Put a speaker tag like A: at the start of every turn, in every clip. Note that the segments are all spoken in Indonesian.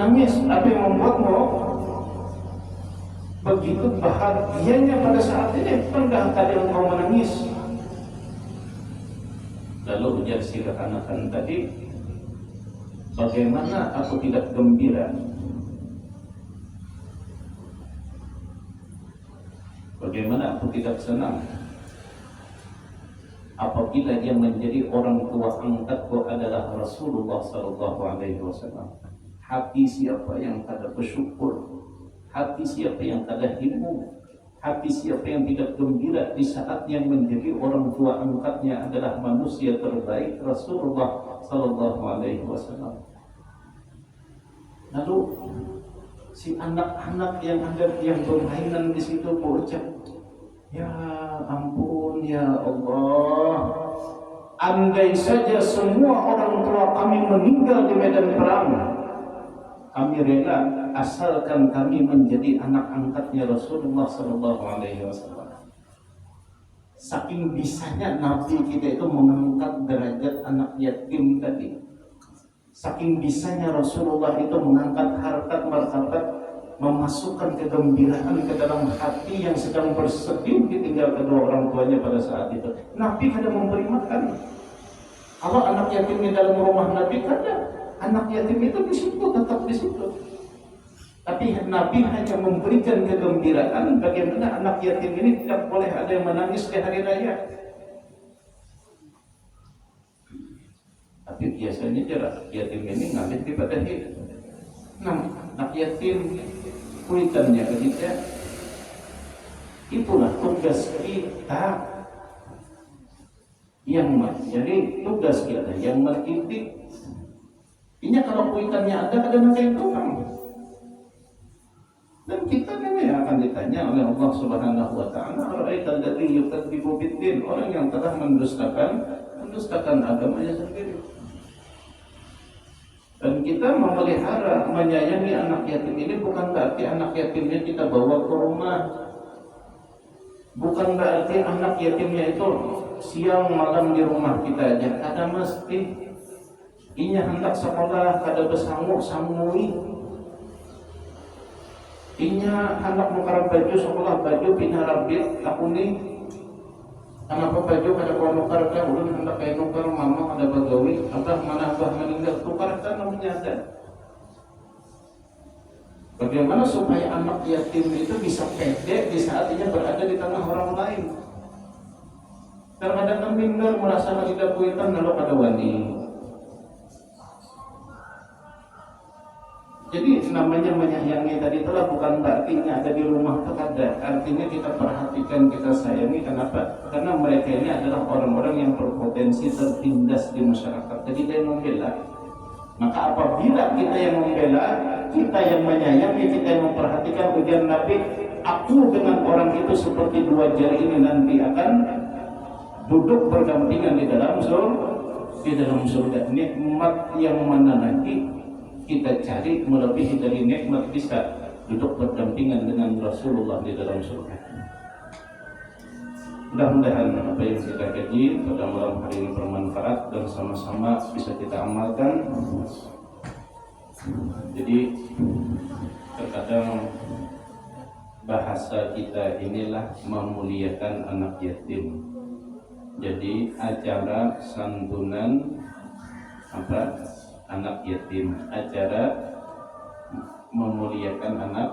A: menangis? Apa yang membuatmu begitu bahagianya pada saat ini? Pernah tadi engkau menangis? Lalu ujar si rekan-rekan tadi, bagaimana aku tidak gembira? Bagaimana aku tidak senang apabila dia menjadi orang tua angkatku adalah Rasulullah sallallahu alaihi wasallam. Hati siapa yang kada bersyukur, hati siapa yang kada himu, hati siapa yang tidak gembira di saat yang menjadi orang tua angkatnya adalah manusia terbaik Rasulullah sallallahu alaihi wasallam. Lalu si anak-anak yang ada yang bermainan di situ berucap, ya ampun ya Allah, andai saja semua orang tua kami meninggal di medan perang, kami rela asalkan kami menjadi anak angkatnya Rasulullah sallallahu alaihi wasallam. Saking bisanya Nabi kita itu mengangkat derajat anak yatim tadi. Saking bisanya Rasulullah itu mengangkat harkat martabat, memasukkan kegembiraan ke dalam hati yang sedang bersedih ditinggal kedua orang tuanya pada saat itu. Nabi kada memberi makan. Kalau anak yatim di dalam rumah Nabi kada, anak yatim itu di situ, tetap di situ. Tapi Nabi hanya memberikan kegembiraan bagaimana anak yatim ini tidak boleh ada yang menangis di hari raya. Tapi biasanya jarak yatim ini ngalir di badahi. Nah, anak yatim kuitannya ketika itulah tugas kita yang jadi tugas kita yang mendidik. Ini kalau kuitannya ada kadang-kadang tukang. Dan kita memang yang akan ditanya oleh Allah Subhanahu wa taala, "Ra'aital ladzi yukadzibu bid-din?" Orang yang telah mendustakan agamanya sendiri. Dan kita memelihara, menyayangi anak yatim ini bukan berarti anak yatimnya kita bawa ke rumah. Bukan berarti anak yatimnya itu siang malam di rumah kita aja. Kada mesti. Inya hendak sekolah kada besangu-sangui. Inya hendak nukar baju sekolah, baju pindah rabit aku nih. Kenapa baju kada kau nukar kan? Ulun hendak kayak nukar mama kada bagawi. Abah mana abah meninggal tukar kan namanya ada. Bagaimana supaya anak yatim itu bisa pede di saat ia berada di tengah orang lain? Terkadang minder merasa tidak kuitan lalu kada wani. Jadi namanya menyayangi tadi itulah bukan artinya ada di rumah itu kada. Artinya kita perhatikan, kita sayangi. Kenapa? Karena mereka ini adalah orang-orang yang berpotensi tertindas di masyarakat. Jadi kita yang membela. Maka apabila kita yang membela, kita yang menyayangi, kita yang memperhatikan, ujian Nabi, aku dengan orang itu seperti dua jari ini nanti akan duduk berdampingan di dalam surga. Nikmat yang mana lagi kita cari melebihi dari nikmat bisa duduk berdampingan dengan Rasulullah di dalam surga. Mudah-mudahan apa yang kita kaji pada malam hari ini bermanfaat dan sama-sama bisa kita amalkan. Jadi terkadang bahasa kita inilah memuliakan anak yatim. Jadi acara santunan anak yatim, acara memuliakan anak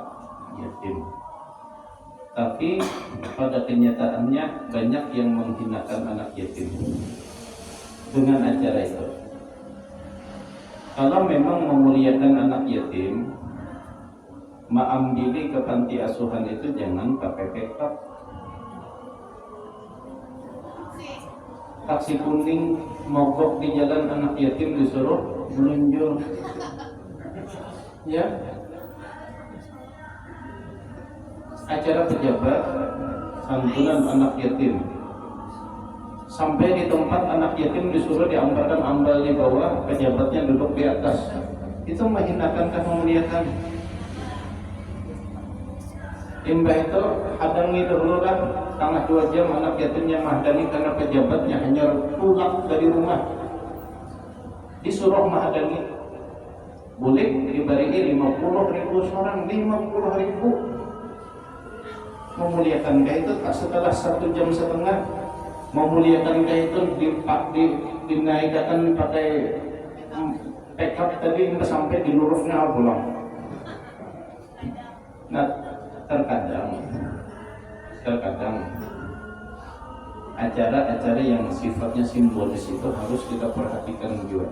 A: yatim. Tapi pada kenyataannya banyak yang menghinakan anak yatim dengan acara itu. Kalau memang memuliakan anak yatim, maambili ke panti asuhan itu jangan pakai kekap. Taksi kuning mogok di jalan anak yatim disuruh meluncur. Ya. Acara pejabat santunan anak yatim. Sampai di tempat anak yatim disuruh diamparkan ambal di bawah, pejabatnya duduk di atas. Itu menghinakan kemuliaan. Imbah itu hadangi dulu lah tengah 2 jam anak yatimnya mahadani karena pejabatnya hanya pulang dari rumah. Disuruh mahadani. boleh diberi 50.000 seorang, 50.000 memuliakankah itu tak setelah 1,5 jam, memuliakankah itu dinaikkan pakai pickup tadi sampai di lurusnya pulang. Nah, terkadang acara-acara yang sifatnya simbolis itu harus kita perhatikan juga.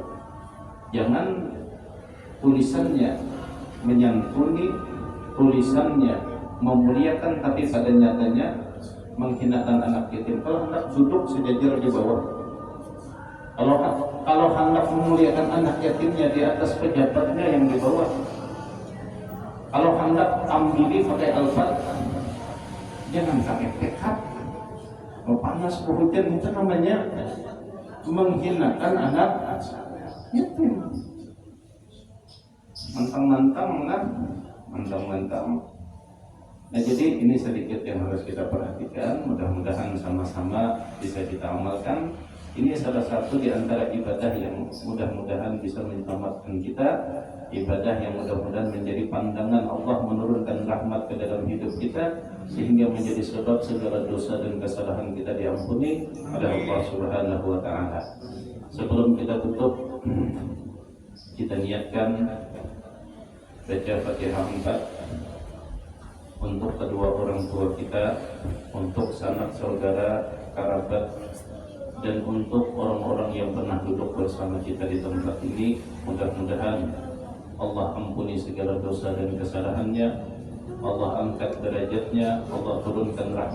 A: Jangan tulisannya menyantuni, tulisannya memuliakan, tapi pada nyatanya menghinakan anak yatim. Kalau hendak duduk sejajar di bawah, kalau hendak memuliakan anak yatimnya di atas pejabatnya yang di bawah, kalau hendak ambili pakai alfat, jangan pakai pickup. Mau panas hujan, itu namanya menghinakan anak yatim. Mantang-mantang. Nah, jadi ini sedikit yang harus kita perhatikan. Mudah-mudahan sama-sama bisa kita amalkan. Ini salah satu di antara ibadah yang mudah-mudahan bisa menyelamatkan kita, ibadah yang mudah-mudahan menjadi pandangan Allah, menurunkan rahmat ke dalam hidup kita, sehingga menjadi sebab segala dosa dan kesalahan kita diampuni oleh Allah Subhanahu wa Ta'ala. Sebelum kita tutup, kita niatkan baca Fatihah 4 untuk kedua orang tua kita, untuk sanak saudara, kerabat, dan untuk orang-orang yang pernah duduk bersama kita di tempat ini. Mudah-mudahan Allah ampuni segala dosa dan kesalahannya, Allah angkat derajatnya, Allah turunkan rahmat.